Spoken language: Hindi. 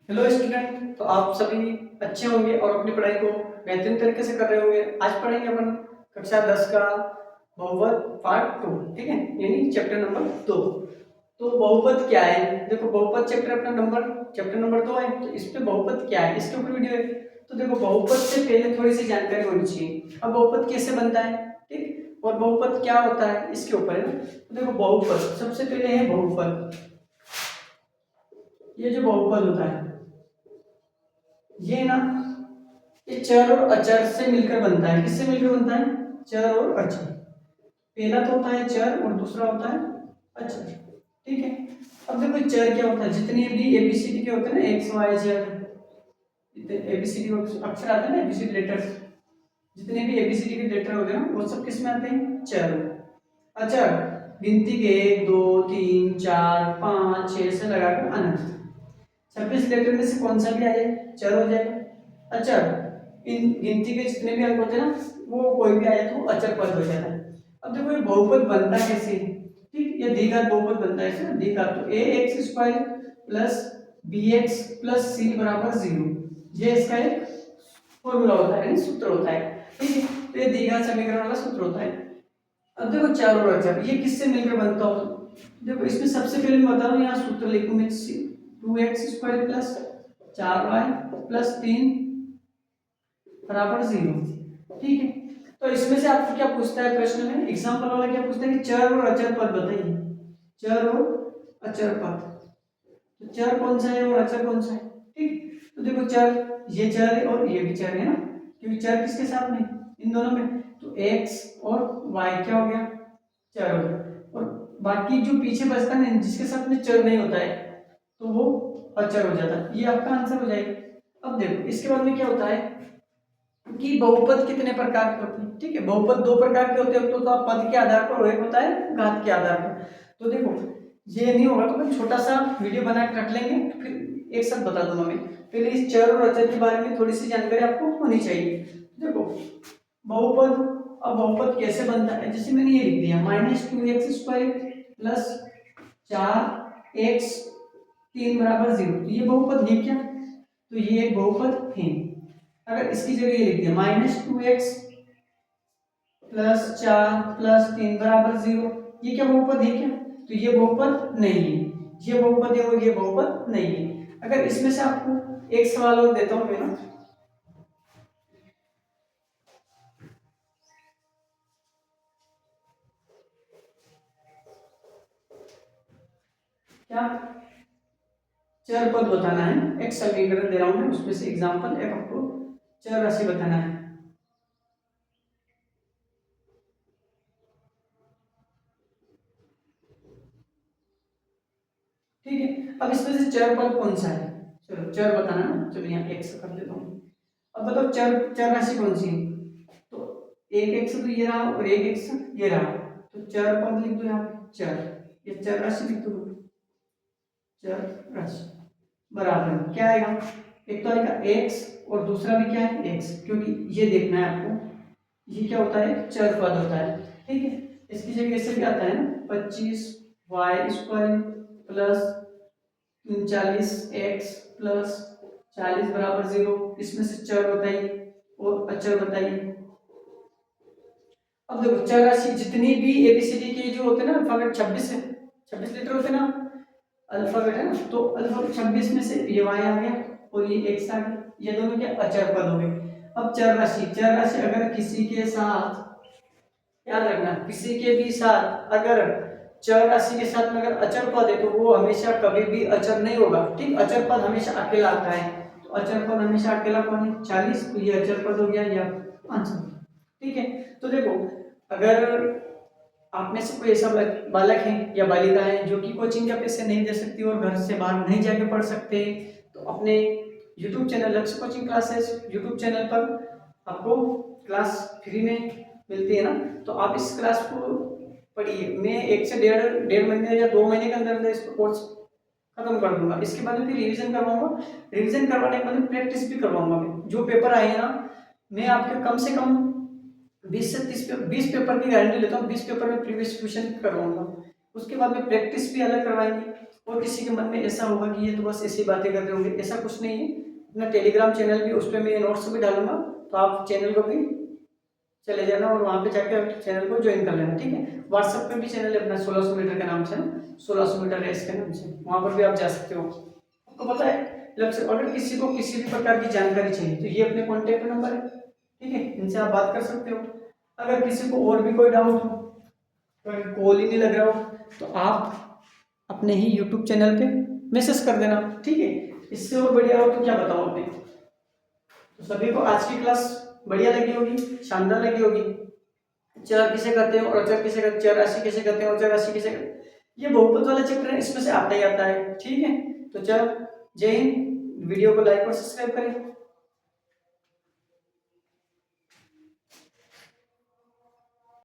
Hello student. तो आप सभी अच्छे होंगे और अपनी पढ़ाई को बेहतरीन तरीके से कर रहे होंगे। आज पढ़ेंगे अपन कक्षा 10 का बहुपद पार्ट 2। ठीक है, यानी चैप्टर नंबर 2। तो बहुपद क्या है? देखो, बहुपद चैप्टर नंबर 2 है। तो इस पे बहुपद क्या है, इसके ऊपर वीडियो है। तो देखो, बहुपद से पहले थोड़ी सी जानकारी होनी चाहिए। अब बहुपद कैसे बनता है, ठीक, और बहुपद क्या होता है, इसके ऊपर है ना। तो देखो, बहुपद सबसे पहले है बहुपद। ये जो बहुपद होता है, ये ना, ये चर और अचर से मिलकर बनता है। किससे मिलकर बनता है? चर और अचर। पहला तो होता है चर और दूसरा होता है अचर। ठीक है। अब देखो, चर क्या होता है? जितने भी एबीसीडी के होते हैं ना, एक्स वाई जेड, एबीसीडी अक्षर आते हैं ना, एबीसीडी लेटर्स, जितने भी एबीसीडी के लेटर होते हैं ना, वो सब किस में आते हैं? चर। अचर गिनती के 1 2 3 4 5 6 से लगाकर अनंत। 26 लेटर में से कौन सा भी आ जाए चर हो जाएगा। अचर इन गिनती के जितने भी अंक होते हैं ना, वो कोई भी आए तो अचर पद हो जाता है। अब देखो, ये बहुपद बनता कैसे? ठीक, ये द्विघात बहुपद बनता है ऐसे द्विघात। तो A X square plus B X plus C बराबर 0, ये इसका एक फॉर्मूला होता है, यानी सूत्र होता है। ठीक है, तो ये द्विघात समीकरण वाला सूत्र होता है। अब देखो, चार और अचर ये किससे मिलकर बनता हो? देखो, इसमें सबसे पहले मैं बता रहा हूँ, यहाँ सूत्र लिखूं मैं, 2x² प्लस 4y प्लस 3 बराबर 0। ठीक है। तो इसमें से आपको क्या पूछता है प्रश्न में, एग्जाम्पल वाला क्या पूछता है कि चर और अचर पद बताइए। चर और अचर पद, तो चर कौन सा है और अचर कौन सा है? ठीक, तो देखो, चर ये चर है और ये भी चर है ना, क्योंकि चर किसके साथ में? इन दोनों में। तो x और y क्या हो गया? चर हो गया। और बाकी जो पीछे बचता है ना, जिसके साथ में चर नहीं होता है, तो वो अचर हो जाता है। ये आपका आंसर हो जाएगा। अब देखो, इसके बाद में क्या होता है कि बहुपद कितने प्रकार के होते हैं। ठीक है, बहुपद दो प्रकार के होते हैं, तो आप पद के आधार पर, एक होता है घात के आधार पर। तो देखो, ये नहीं होगा तो मैं छोटा सा वीडियो बना के रख लेंगे, फिर एक साथ बता दूंगा मैं। पहले इस चर और अचर के बारे में थोड़ी सी जानकारी आपको होनी चाहिए। देखो, बहुपद, अब बहुपद कैसे बनता है? जैसे मैंने ये लिख दिया, -2x² प्लस 4x 3 बराबर 0, तो ये बहुपद है क्या? तो ये एक बहुपद है। अगर इसकी जगह ये लिख दिया, -2x प्लस 4 प्लस 3 बराबर 0, ये क्या बहुपद है क्या? तो ये बहुपद नहीं है। ये बहुपद है और ये बहुपद नहीं है। अगर इसमें से आपको एक सवाल और देता हूं मैं ना, क्या चर पद बताना है, एक समीकरण दे रहा हूं मैं, उसमें से एग्जांपल एक आपको चर राशि बताना है। ठीक है, अब इसमें से चर पद कौन सा है? चलो, चर बताना है। चलो, यहाँ एक्स कर देता हूँ। अब बताओ, चर चर राशि कौन सी है? तो एक एक्स तो ये रहा और एक एक्स ये रहा, तो चर पद लिख दो यहाँ पे, चर, ये चर राशि लिख दो। चर राशि बराबर क्या आएगा? एक तो आएगा एक्स और दूसरा भी क्या है? एक्स, क्योंकि ये देखना है आपको, ये क्या होता है? चर पद होता है। ठीक है, इसकी जगह ऐसे भी आता है ना, 25y² प्लस 39x प्लस 40 बराबर 0। इसमें से चर बताइए और अचर बताइए। अब देखो, चर राशि जितनी भी एबीसीडी के जो होते हैं ना, अल्फाबेट 26 है, 26 लेटर होते हैं ना अल्फाबेट, है ना, तो अल्फाबेट 26 में से ये y आ गया और ये x आ गया, ये दोनों क्या अचर पद हो गए। अब चर राशि अगर किसी के साथ, याद रखना, किसी के भी साथ अगर चर राशि के साथ में अगर अचर पद है, तो वो हमेशा कभी भी अचर नहीं होगा। ठीक, अचर पद हमेशा अकेला आता है। तो अचर पद हमेशा अकेला कौन है? 40, तो ये अचर पद हो गया या आंसर। ठीक है, तो देखो, अगर आप में से कोई ऐसा बालक है या बालिका है जो कि कोचिंग का पैसे नहीं दे सकती और घर से बाहर नहीं जाके पढ़ सकते, तो अपने यूट्यूब चैनल लक्ष्य कोचिंग क्लासेस यूट्यूब चैनल पर आपको क्लास फ्री में मिलती है ना, तो आप इस क्लास को पढ़िए। मैं 1 से डेढ़ महीने या 2 महीने के अंदर अंदर इसको कोर्स खत्म कर दूंगा। इसके बाद में फिर रिवीजन करवाऊंगा, रिवीजन करवाने के बाद में प्रैक्टिस भी करवाऊंगा। मैं जो पेपर आए हैं ना, मैं आपके कम से कम 20 से 30 20 पेपर की गारंटी लेता हूँ। 20 पेपर में प्रीवियस क्वेश्चन करवाऊंगा, उसके बाद में प्रैक्टिस भी अलग करवाएंगे। और किसी के मन में ऐसा होगा कि ये तो बस ऐसी बातें कर रहे होंगे, ऐसा कुछ नहीं है। अपना टेलीग्राम चैनल भी, उस पर मैं नोट्स भी डालूंगा, तो आप चैनल को भी चले जाना और वहाँ पे जाके चैनल को ज्वाइन कर लेना, ठीक है। व्हाट्सएप पे भी चैनल है अपना 1600 मीटर के नाम से, 1600 मीटर रेस के नाम से, वहाँ पर भी आप जा सकते हो। आपको पता है अगर किसी को किसी भी प्रकार की जानकारी चाहिए तो ये अपने कॉन्टेक्ट नंबर है, ठीक है, इनसे आप बात कर सकते हो। अगर किसी को और भी कोई डाउट हो, कॉल ही नहीं लग रहा हो, तो आप अपने ही यूट्यूब चैनल पे मैसेज कर देना, ठीक है। इससे और बढ़िया हो तो क्या बताओ अपने। तो सभी को आज की क्लास बढ़िया लगी होगी, शानदार लगी होगी। चर किसे कहते हैं और अचर किसे कहते हैं, चर राशि किसे कहते हैं और चर राशि किसे कहते हैं, ये बहुपद वाला चैप्टर है, इसमें से आता ही आता है, ठीक है। तो चलो, जय हिंद। वीडियो को लाइक और सब्सक्राइब करें।